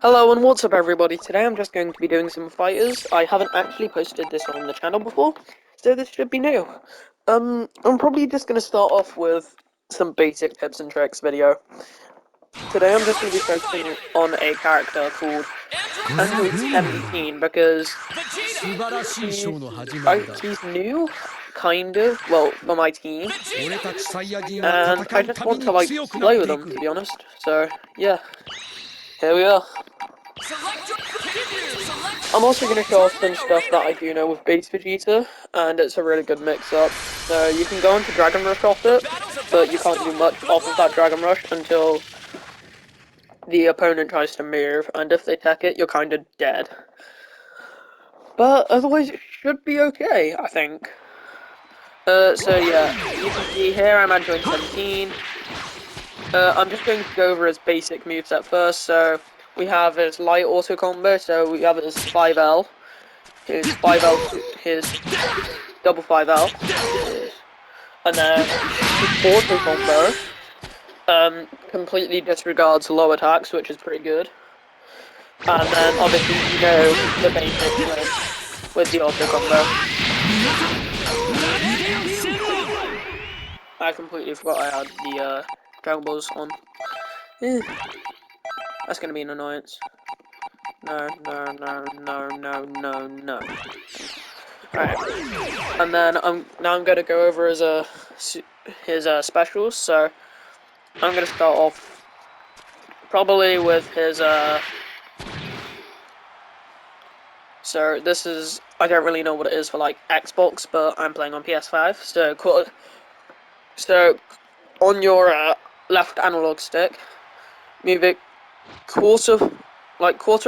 Hello and what's up everybody, today I'm just going to be doing some fighters. I haven't actually posted this on the channel before, so this should be new. I'm probably just going to start off with some basic tips and tricks video. Today I'm just going to be focusing on a character called Android 17 because he's new, kind of, well, for my team, and I just want to play with him, to be honest, so yeah, here we are. I'm also going to show off some stuff that I do know with base Vegeta, and it's a really good mix-up. So you can go into Dragon Rush off it, but you can't do much off of that Dragon Rush until the opponent tries to move, and if they tech it, you're kind of dead. But otherwise, it should be okay, I think. So yeah, you can see here I'm Android 17. I'm just going to go over his basic moveset first, so we have his light auto combo, so we have his 5L, his 5L, his double 5L, and then his auto combo, completely disregards low attacks, which is pretty good. And then obviously you know the basics with the auto combo. I completely forgot I had the Dragon Balls on. That's gonna be an annoyance. No. Alright. And then now I'm gonna go over his specials. So I'm gonna start off probably with his So this is, I don't really know what it is for like Xbox, but I'm playing on PS5. So on your left analog stick, move it quarter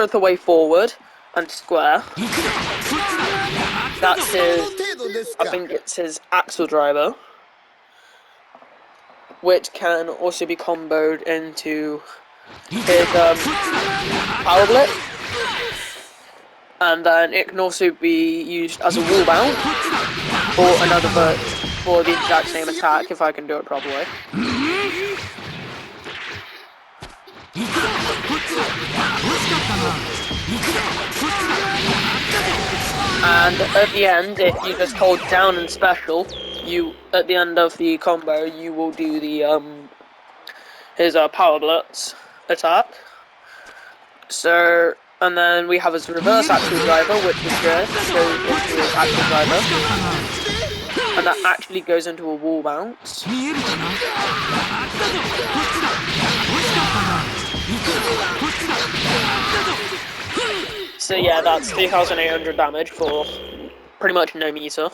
of the way forward and square. That's I think it's his Axle Driver, which can also be comboed into his Power Blitz, and then it can also be used as a wall bounce or another for the exact same attack if I can do it properly. And at the end, if you just hold down and special, at the end of the combo, you will do the his Power Blitz attack. So, and then we have his reverse Axle Driver, which is good, goes into his Axle Driver, and that actually goes into a wall bounce. So yeah, that's 3,800 damage for pretty much no meter.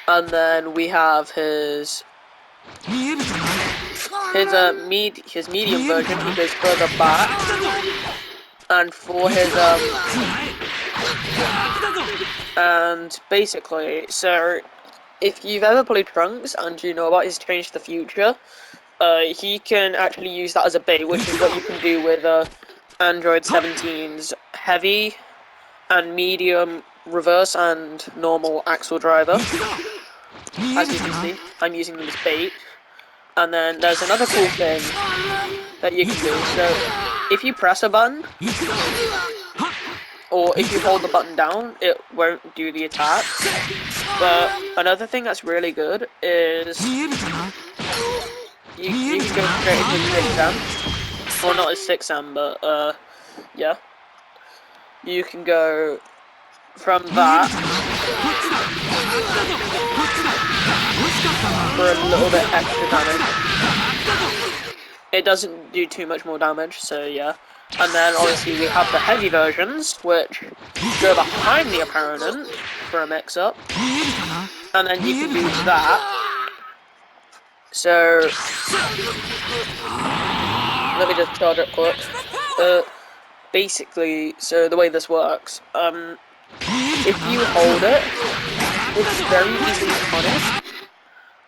And then we have his medium version, he goes further back. And for his and basically, so if you've ever played Trunks and you know about his Change to the Future, he can actually use that as a bait, which is what you can do with Android 17's heavy and medium reverse and normal Axle Driver. As you can see, I'm using them as bait. And then there's another cool thing that you can do. So if you press a button, or if you hold the button down, it won't do the attack. But another thing that's really good is you can go straight into 6M. Well, not as 6M, but yeah. You can go from that for a little bit extra damage. It doesn't do too much more damage, so yeah. And then obviously we have the heavy versions, which go behind the opponent for a mix-up. And then you can do that. So let me just charge up quick. Basically, so the way this works, if you hold it, it's very easy to punish,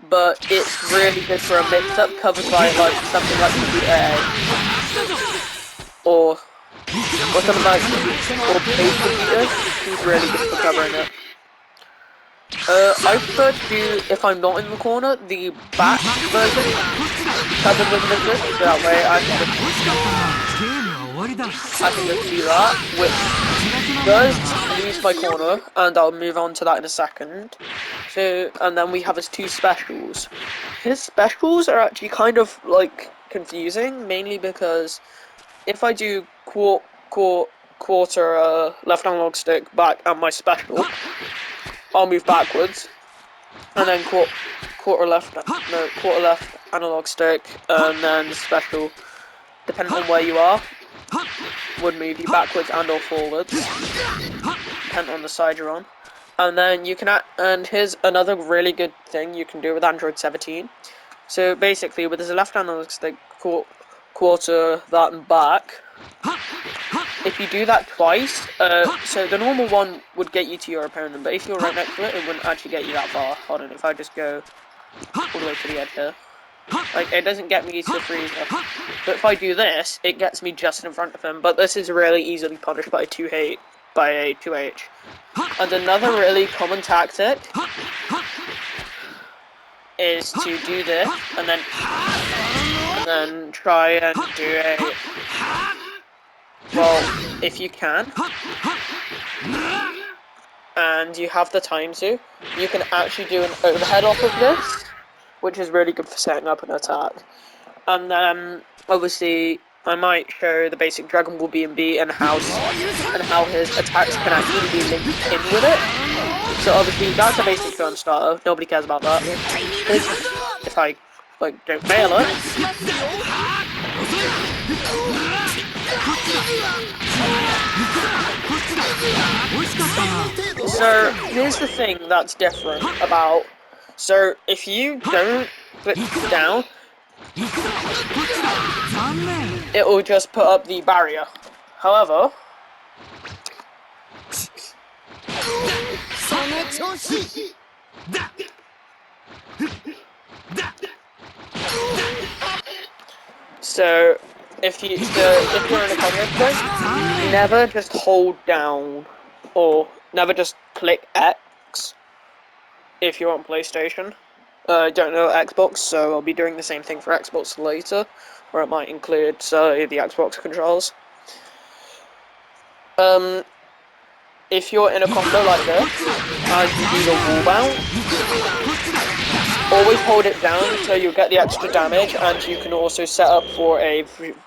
but it's really good for a mix-up covered by like something like the air, or something like, or base Vegeta. He's really good for covering it. I prefer to do, if I'm not in the corner, the back version, rather than this, so that way I can just do that, which does lose my corner, and I'll move on to that in a second. So, and then we have his two specials. His specials are actually kind of, like, confusing, mainly because if I do quarter left analog stick back and my special, I'll move backwards, and then quarter left analog stick, and then special, depending on where you are, would move you backwards and or forwards, depending on the side you're on. And then you can and here's another really good thing you can do with Android 17. So basically, with his left analog stick, quarter that and back, if you do that twice, so the normal one would get you to your opponent, but if you're right next to it, it wouldn't actually get you that far. Hold on, if I just go all the way to the edge here, like, it doesn't get me to the freezer. But if I do this, it gets me just in front of him, but this is really easily punished by a 2H. And another really common tactic is to do this, and then try and do a, well, if you can, and you have the time to, you can actually do an overhead off of this, which is really good for setting up an attack. And then, obviously, I might show the basic Dragon Ball B&B and how his attacks can actually be linked in with it. So obviously, that's a basic turn starter, nobody cares about that. If I, like, don't fail it. So, here's the thing that's different about, so if you don't click down, it will just put up the barrier. However, so if you're in a combat, never just hold down, or never just click X if you're on PlayStation. I don't know Xbox, so I'll be doing the same thing for Xbox later, where it might include the Xbox controls. If you're in a combo like this, and you do the wall bounce, always hold it down so you'll get the extra damage, and you can also set up for a,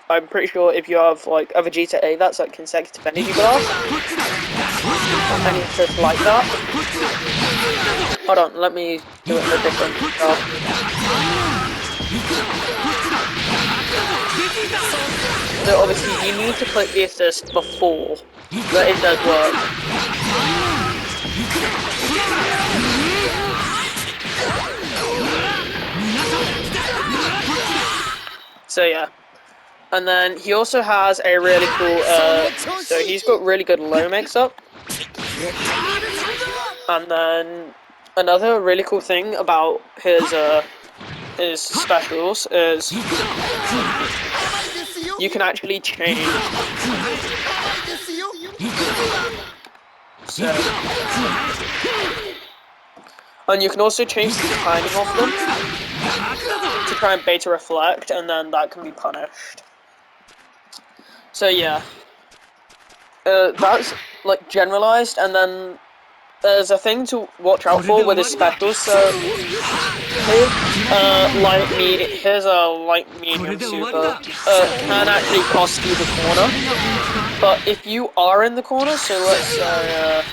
I'm pretty sure if you have like a Vegeta A, that's like consecutive energy blast, and it's just like that. Hold on, let me do it in a different style. So obviously you need to click the assist before, but it does work. So yeah, and then he also has a really cool, so he's got really good low mix-up. And then another really cool thing about his specials is you can actually change. So, and you can also change the timing of them to try and beta reflect, and then that can be punished. So yeah, that's like generalized, and then there's a thing to watch out for with his specials. So here's a light medium super can actually cost you the corner, but if you are in the corner, so let's say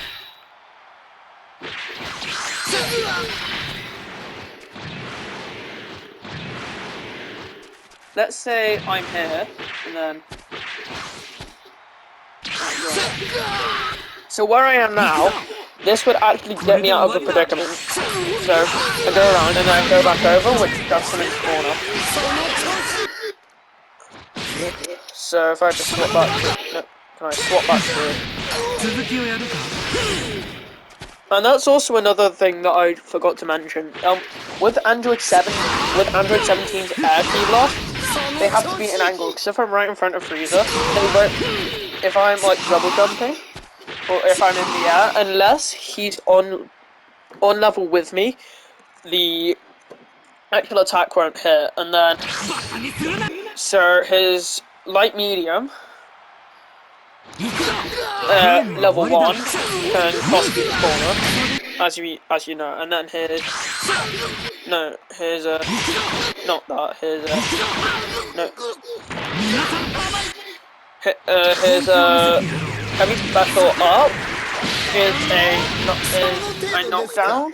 let's say I'm here, and then so where I am now, this would actually get me out of the predicament. So I go around and then I go back over, which dumps him in the corner. So if I just swap back, no, can I swap back through? And that's also another thing that I forgot to mention. With Android 17's air key block, they have to be at an angle. Because if I'm right in front of Frieza, if I'm like double jumping, or if I'm in the air, unless he's on on level with me, the actual attack won't hit, and then so his light medium level 1 can cost you the corner, as you know, and then his not that his heavy special up is a knockdown,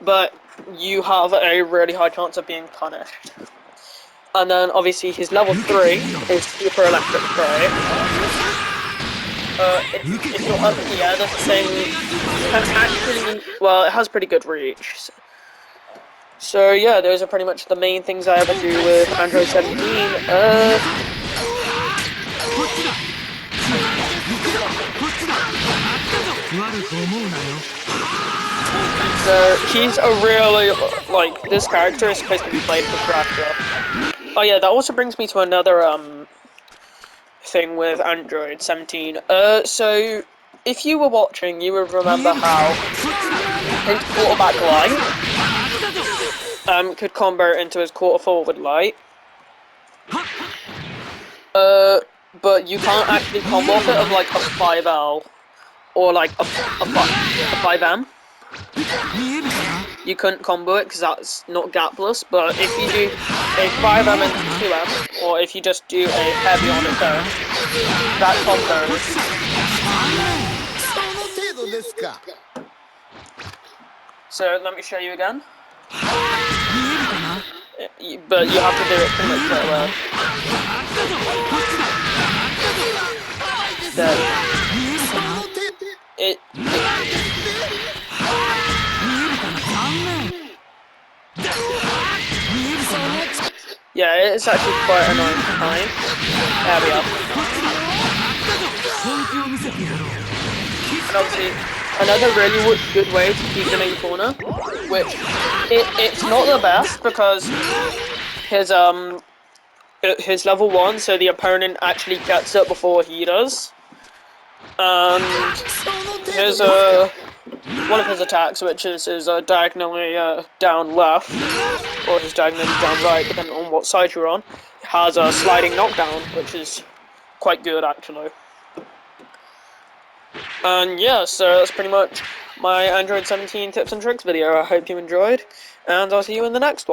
but you have a really high chance of being punished. And then obviously his level 3 is super electric spray. If you're up here, this thing can actually, well, it has pretty good reach. So yeah, those are pretty much the main things I ever do with Android 17. So he's a really, like, this character is supposed to be played for character. Oh yeah, that also brings me to another thing with Android 17. So if you were watching, you would remember how his quarterback light could combo into his quarter forward light. But you can't actually combo off it of like a 5L or like a 5M. You couldn't combo it because that's not gapless, but if you do a 5M into 2M, or if you just do a heavy on its own, that combos. So let me show you again. But you have to do it pretty much straight away. Yeah, it's actually quite annoying to time. There we are. And obviously, another really good way to keep the main corner, which it's not the best because his level 1, so the opponent actually gets it before he does. And his one of his attacks, which is diagonally down left, or his diagonally down right, depending on what side you're on, has a sliding knockdown, which is quite good actually. And yeah, so that's pretty much my Android 17 tips and tricks video. I hope you enjoyed, and I'll see you in the next one.